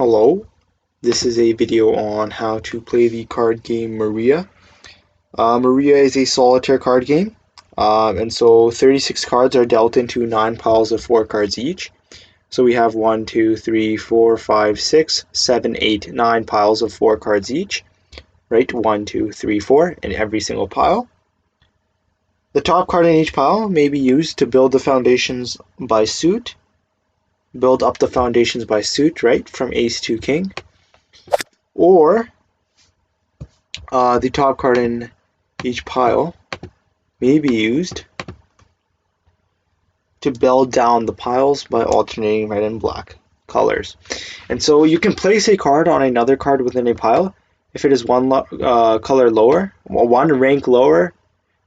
Hello, this is a video on how to play the card game Maria. Maria is a solitaire card game, and so 36 cards are dealt into 9 piles of 4 cards each. So we have 1, 2, 3, 4, 5, 6, 7, 8, 9 piles of 4 cards each, right? 1, 2, 3, 4 in every single pile. The top card in each pile may be used to build the foundations by suit, build up the foundations by suit, right? From ace to king. Or the top card in each pile may be used to build down the piles by alternating red and black colors. And so you can place a card on another card within a pile if it is one color lower, one rank lower,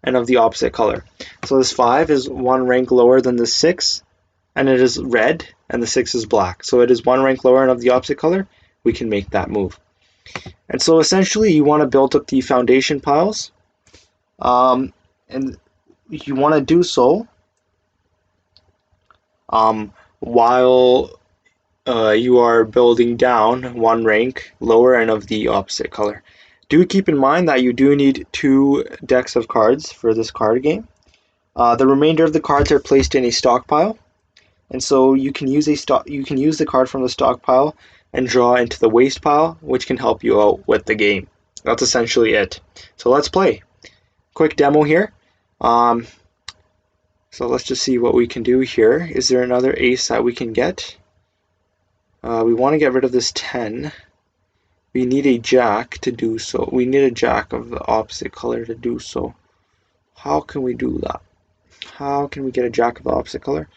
and of the opposite color. So this 5 is one rank lower than the 6, and it is red, and the 6 is black. So it is one rank lower and of the opposite color. We can make that move. And so essentially you want to build up the foundation piles, and you want to do so while you are building down one rank lower and of the opposite color. Do keep in mind that you do need 2 decks of cards for this card game. The remainder of the cards are placed in a stockpile, and so you can use the card from the stockpile and draw into the waste pile, which can help you out with the game. That's essentially it. So let's play. Quick demo here. So let's just see what we can do here. Is there another ace that we can get? We want to get rid of this 10. We need a jack to do so. We need a jack of the opposite color to do so. How can we do that? How can we get a jack of the opposite color?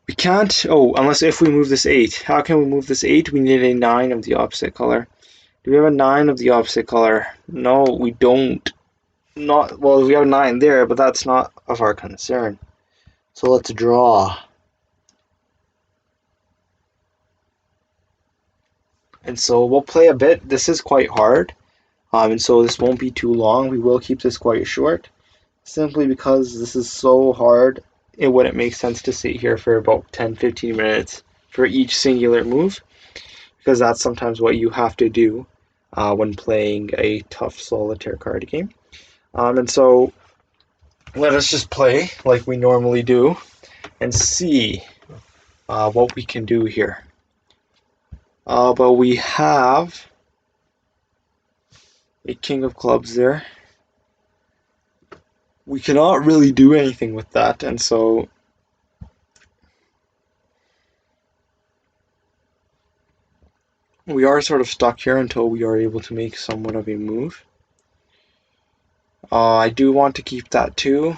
We can't, unless if we move this 8. How can we move this 8? We need a 9 of the opposite color. Do we have a 9 of the opposite color? No, we don't. Well, we have a 9 there, but that's not of our concern. So let's draw. And so we'll play a bit. This is quite hard, and so this won't be too long. We will keep this quite short, simply because this is so hard. It wouldn't make sense to sit here for about 10-15 minutes for each singular move, because that's sometimes what you have to do when playing a tough solitaire card game. And so let us just play like we normally do and see what we can do here. But we have a king of clubs there. We cannot really do anything with that, and so we are sort of stuck here until we are able to make somewhat of a move. I do want to keep that too,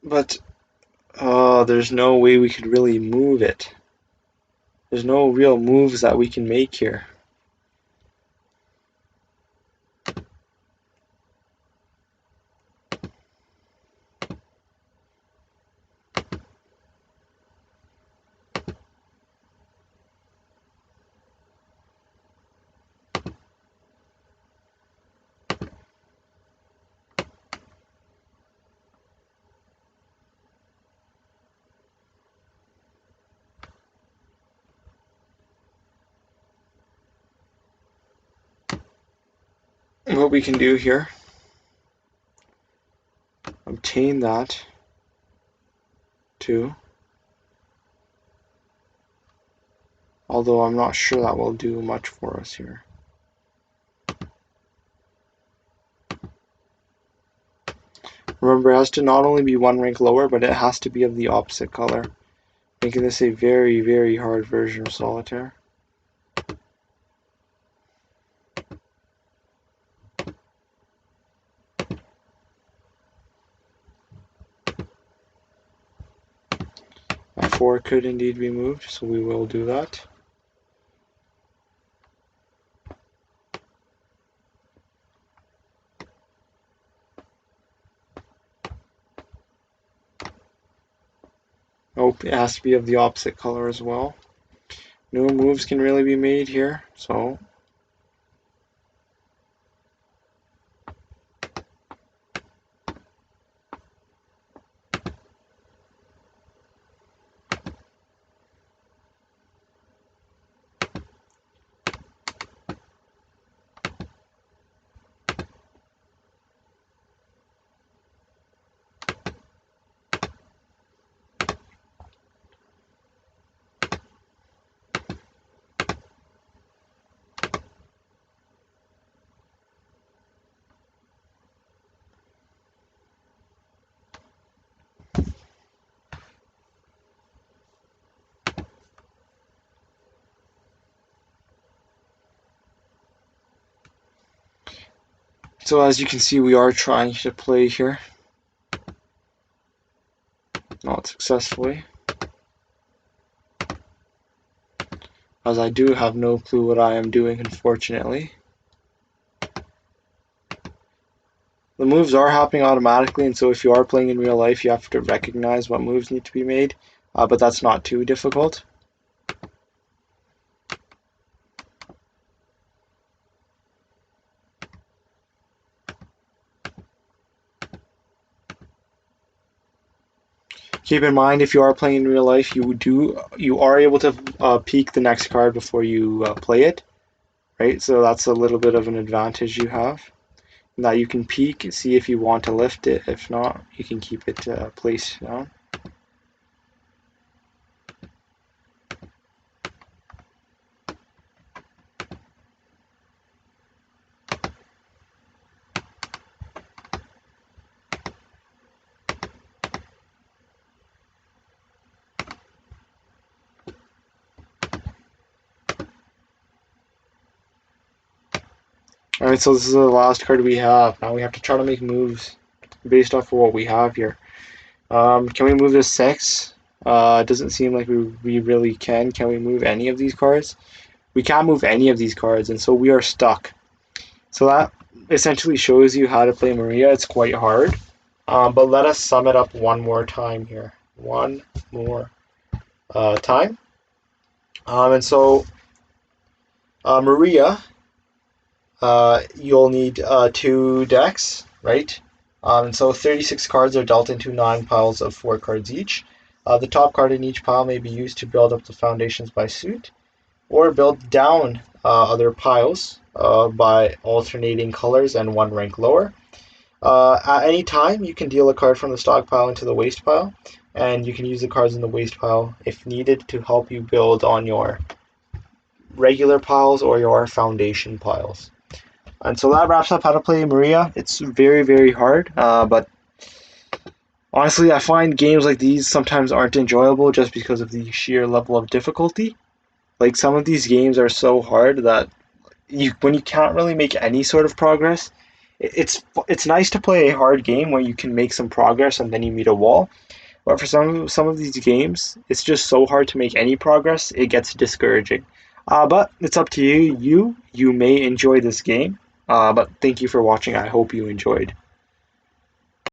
but there's no way we could really move it. There's no real moves that we can make here. What we can do here, obtain that too, although I'm not sure that will do much for us here. Remember, it has to not only be one rank lower, but it has to be of the opposite color, making this a very, very hard version of solitaire. That 4 could indeed be moved, so we will do that. Oh, it has to be of the opposite color as well. No moves can really be made here, so So as you can see, we are trying to play here. Not successfully. As I do have no clue what I am doing, unfortunately. The moves are happening automatically, and so if you are playing in real life, you have to recognize what moves need to be made, but that's not too difficult. Keep in mind, if you are playing in real life, you are able to peek the next card before you play it, right? So that's a little bit of an advantage you have. That you can peek, see if you want to lift it. If not, you can keep it placed down. Alright, so this is the last card we have. Now we have to try to make moves based off of what we have here. Can we move this 6? It doesn't seem like we really can. Can we move any of these cards? We can't move any of these cards, and so we are stuck. So that essentially shows you how to play Maria. It's quite hard. But let us sum it up one more time here. One more time. And so Maria, you'll need 2 decks, right? And so 36 cards are dealt into 9 piles of 4 cards each. The top card in each pile may be used to build up the foundations by suit, or build down other piles by alternating colors and 1 rank lower. At any time, you can deal a card from the stockpile into the waste pile, and you can use the cards in the waste pile if needed to help you build on your regular piles or your foundation piles. And so that wraps up how to play Maria. It's very, very hard, but honestly, I find games like these sometimes aren't enjoyable just because of the sheer level of difficulty. Like, some of these games are so hard that when you can't really make any sort of progress, it's nice to play a hard game where you can make some progress and then you meet a wall. But for some of these games, it's just so hard to make any progress, it gets discouraging. But it's up to you. You may enjoy this game. But thank you for watching. I hope you enjoyed.